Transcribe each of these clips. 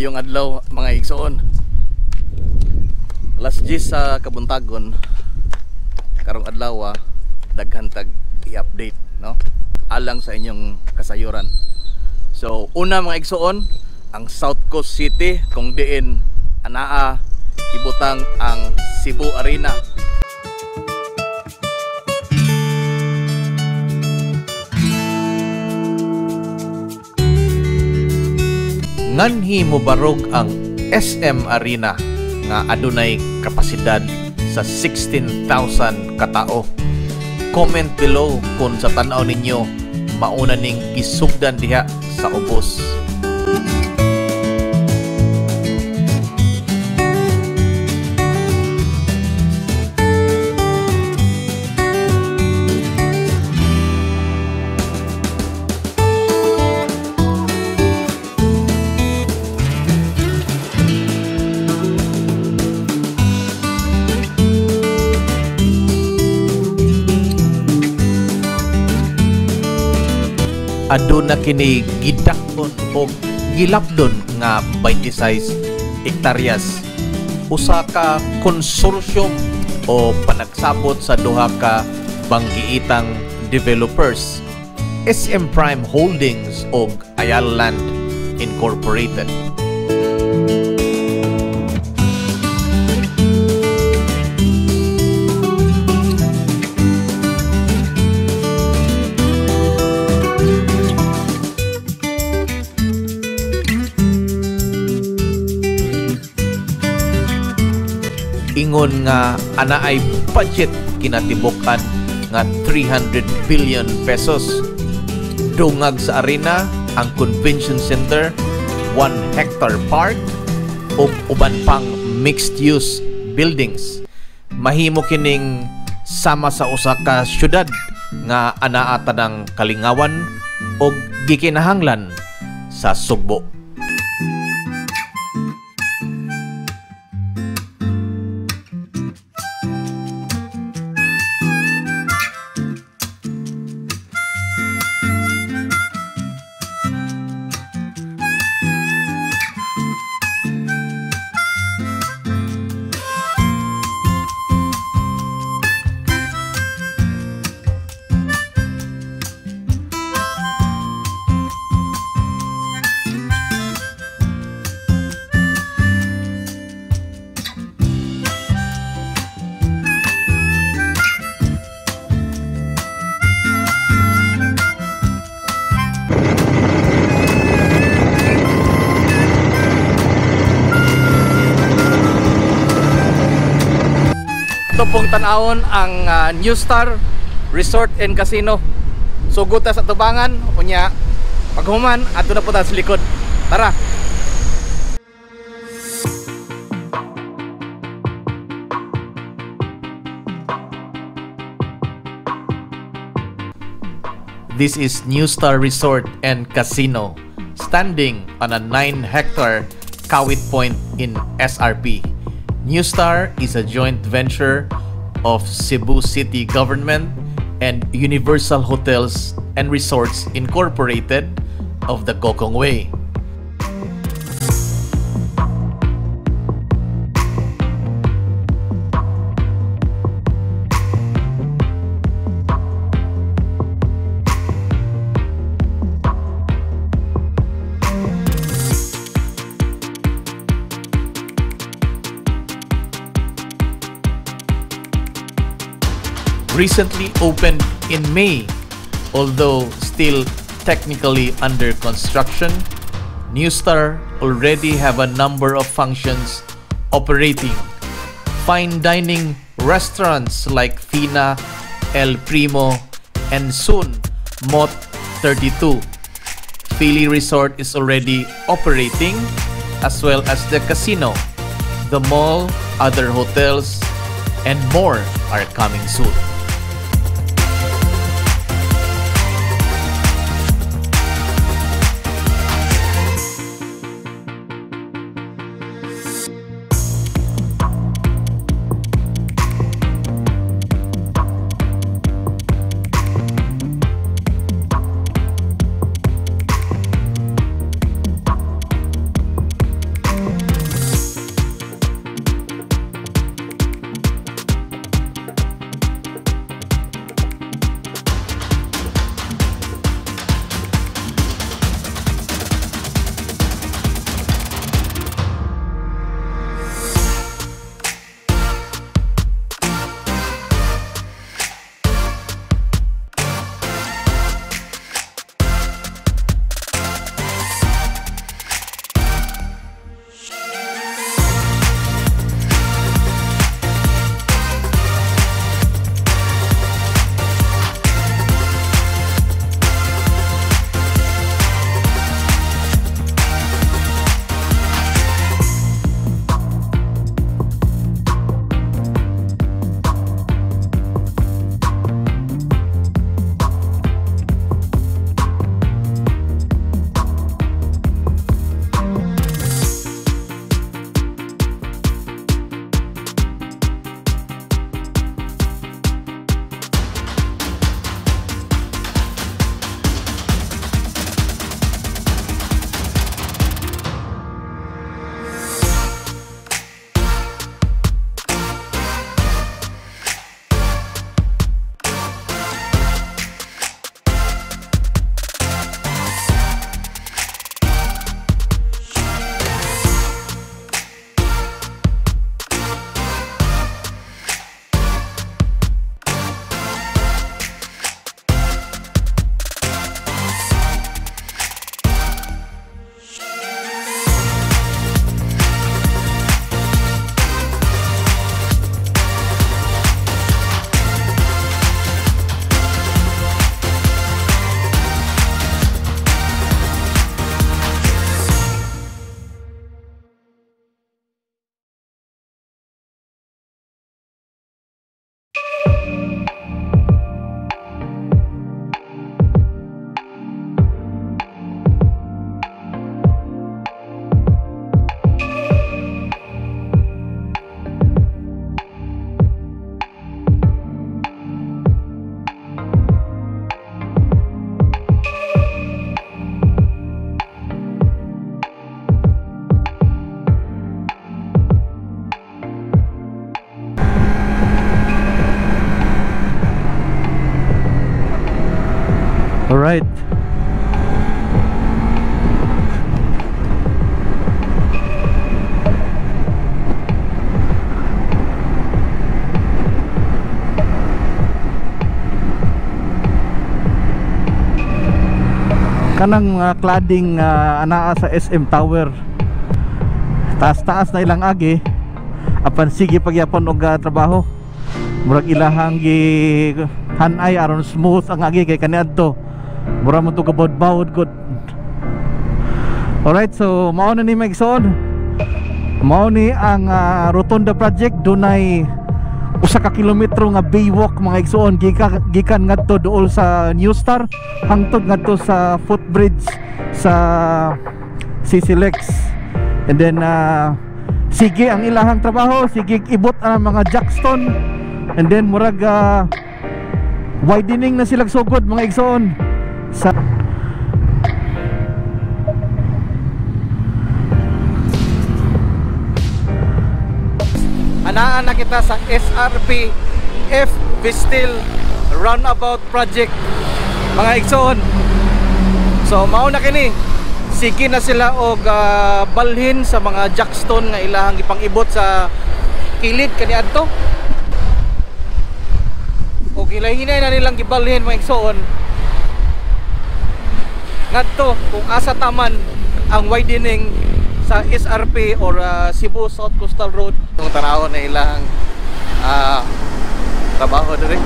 Maayong adlaw mga igsoon. Alas 10 sa kabuntagon. Karong adlaw daghan tag i-update, no? Alang sa inyong kasayuran. So, una mga igsoon, ang South Coast City kung diin anaa ibutang ang Cebu Arena. Nganhi mo barog ang SM Arena nga adunay kapasidad sa 16,000 katao. Comment below kung sa tanaw ninyo mauna ning isugdan diha sa ubos. Aduna kini gidakon o gilapdon nga 26 hektaryas. Usa ka konsorsyum o panagsabot sa duha ka banggiitang developers, SM Prime Holdings o Ayala Land Incorporated. Ingon nga ana ay budget kinatibukan nga 300 billion pesos. Dungag sa arena ang convention center, 1 hectare park ug uban pang mixed use buildings. Mahimo kining sama sa usa ka syudad nga anaa tanang kalingawan ug gikinahanglan sa Sugbo. Ito pong tanawon ang New Star Resort and Casino. Sugod ta sa tubangan, unya paghuman adto na po ta sa likod. Tara. This is New Star Resort and Casino, standing on a 9-hectare Kawit Point in SRP. New Star is a joint venture of Cebu City Government and Universal Hotels and Resorts Incorporated of the Gokong Way. Recently opened in May, although still technically under construction, New Star already have a number of functions operating. Fine dining restaurants like Fina, El Primo, and soon Mot 32. Philly Resort is already operating, as well as the casino, the mall, other hotels, and more are coming soon. kanang mga cladding anaa sa SM Tower. Taas-taas na ilang agi apan sige pagyapon og trabaho. Murag ilahang gi hanay aron smooth ang agi kay kaniadto. Mura mo to kabod-bawod gud. Alright, so mao na ni maigsoon. Mao ni ang Rotonda project. Dunay usa ka kilometro nga baywalk mga igsoon gikan ngadto duol sa New Star hangtod ngadto sa footbridge sa CCLEX. And then sige ang ilahang trabaho, sige ibot ang mga jackstone. And then murag widening na sila sugod mga igsoon sa anaan na kita sa SRP F Vistil Roundabout Project mga igsoon. So mao na kini, sige na sila og balhin sa mga jackstone nga ilahang ipang-ibot sa kilid kaniadto. O gilahinay na nilang gibalhin mga igsoon ngadto kung asa taman ang widening sa SRP or Cebu South Coastal Road. Kung tanawon na ilang trabaho diri.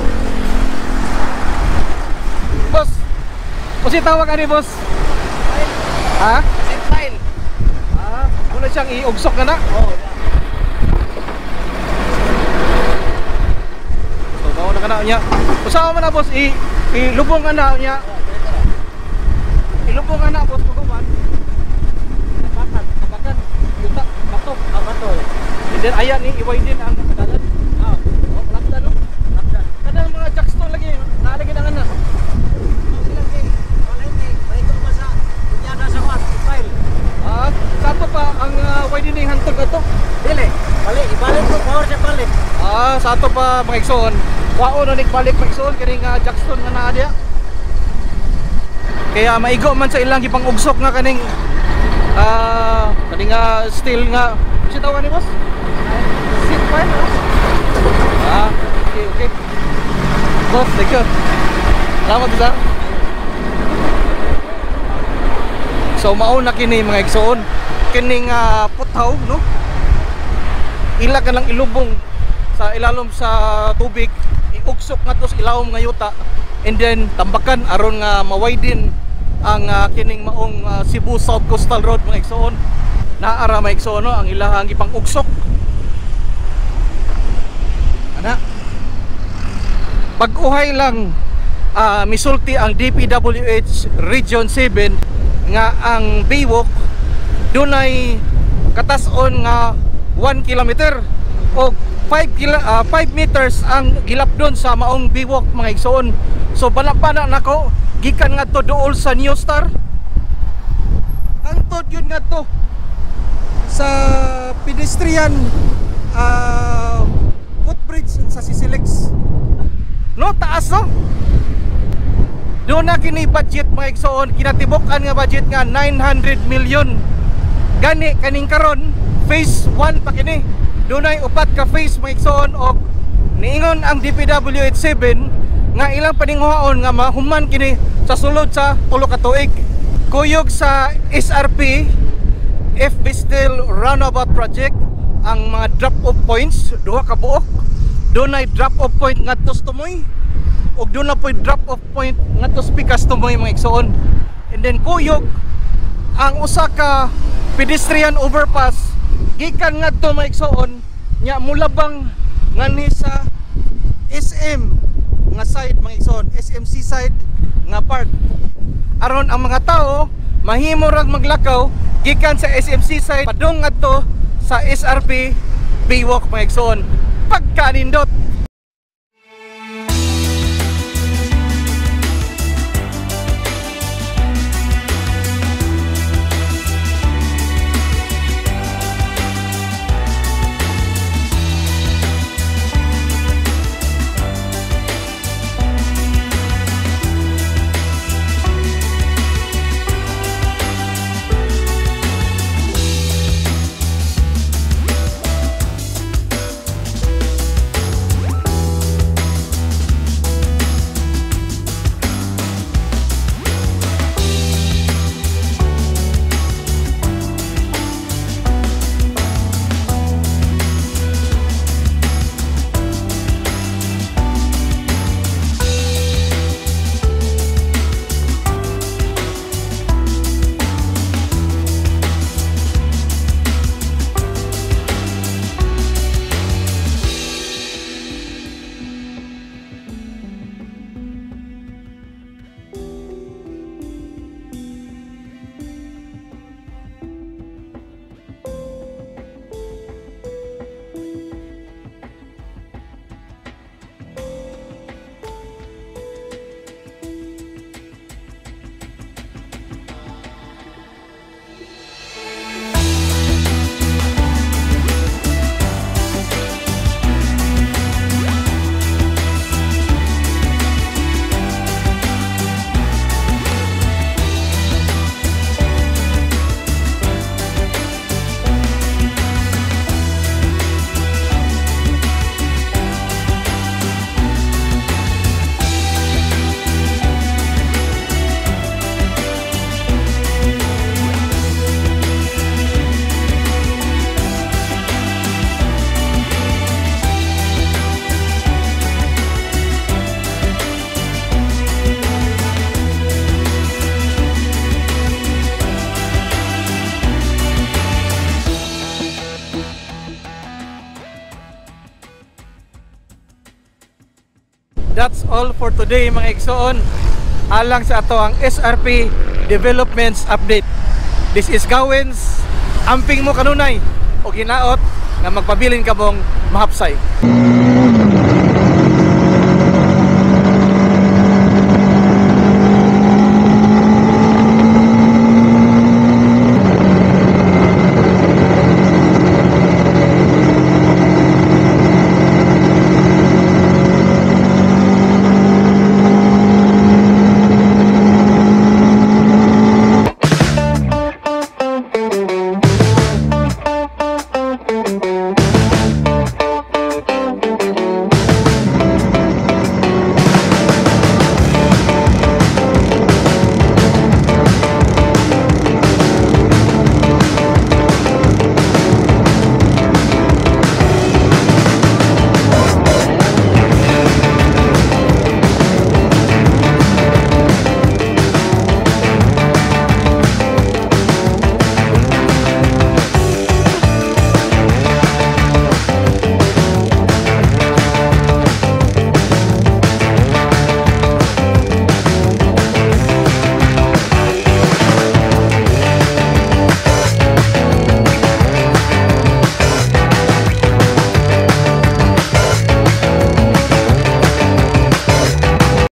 Boss, kasi tawag ani boss? Ha? File. Muna siyang iugsok na na? Oo. So, bawa na ka na niya. Usawa man na boss, ilubong ka na niya. Ilubong ka na boss, pagkuman. Tabakan. Yuta, bato. Bato. And then ayan ni, iway din ang kadalan. Lapdan no? Lapdan. Kadang mga jackstone lagi, nalagay na nga na. Sato pa ang widening hantog na to? Dili, balik, ibalik ko, power siya balik. Sato pa mga igsoon. Wao na balik mga igsoon, kaning jackstone nga naa diya. Kaya maigo man sa ilang ipang ugsok nga kaning steel nga. Si tawag ni boss? Seat fan, boss? Okay. Boss, thank you. Salamat sa. So mao na kini mga igsoon, kining puthaw no, ila ka lang ilubong sa ilalom sa tubig, iugsok ngadto sa ilawom nga yuta, and then tambakan aron nga ma-widen ang kining maong Cebu South Coastal Road mga igsoon. Naara mga igsoon no, ang ilahang ipang ugsok ana pag-uhay lang misulti ang DPWH Region 7 nga ang baywalk dunay katas-on nga 1 kilometer o 5 meters ang gilapdon sa maong baywalk mga igsoon. So balapana nako gikan nga to duol sa New Star hangtod yun nga to sa pedestrian footbridge sa CCLEX no, taas no. Doon na kini budget mga igsoon, kinatibukan nga budget nga 900 million. Gani kaning karon phase 1 pa kini. Doon ay upat ka phase mga igsoon og niingon ang DPWH 7 nga ilang paninghuaon nga mahuman kini sa sulod sa 3 ka tuig. Kuyog sa SRP F Vistil Roundabout Project ang mga drop off points, 2 ka buok. Doon ay drop off point ngadto sa Tumoy. Og doon na po drop off point ngadto sa Pikas Tumoy mga igsoon. And then kuyog ang usa ka pedestrian overpass gikan ngadto mga igsoon nya mulabang ngani sa SM nga side mga igsoon, SMC side nga park. Aron ang mga tao mahimo rag maglakaw gikan sa SMC side padung ngadto sa SRP baywalk mga igsoon. Pagkanindot. that's all for today mga igsoon. Alang sa ato ang SRP Developments Update. This is Gawens. Amping mo kanunay o ginaot nga magpabilin ka mong mahapsay.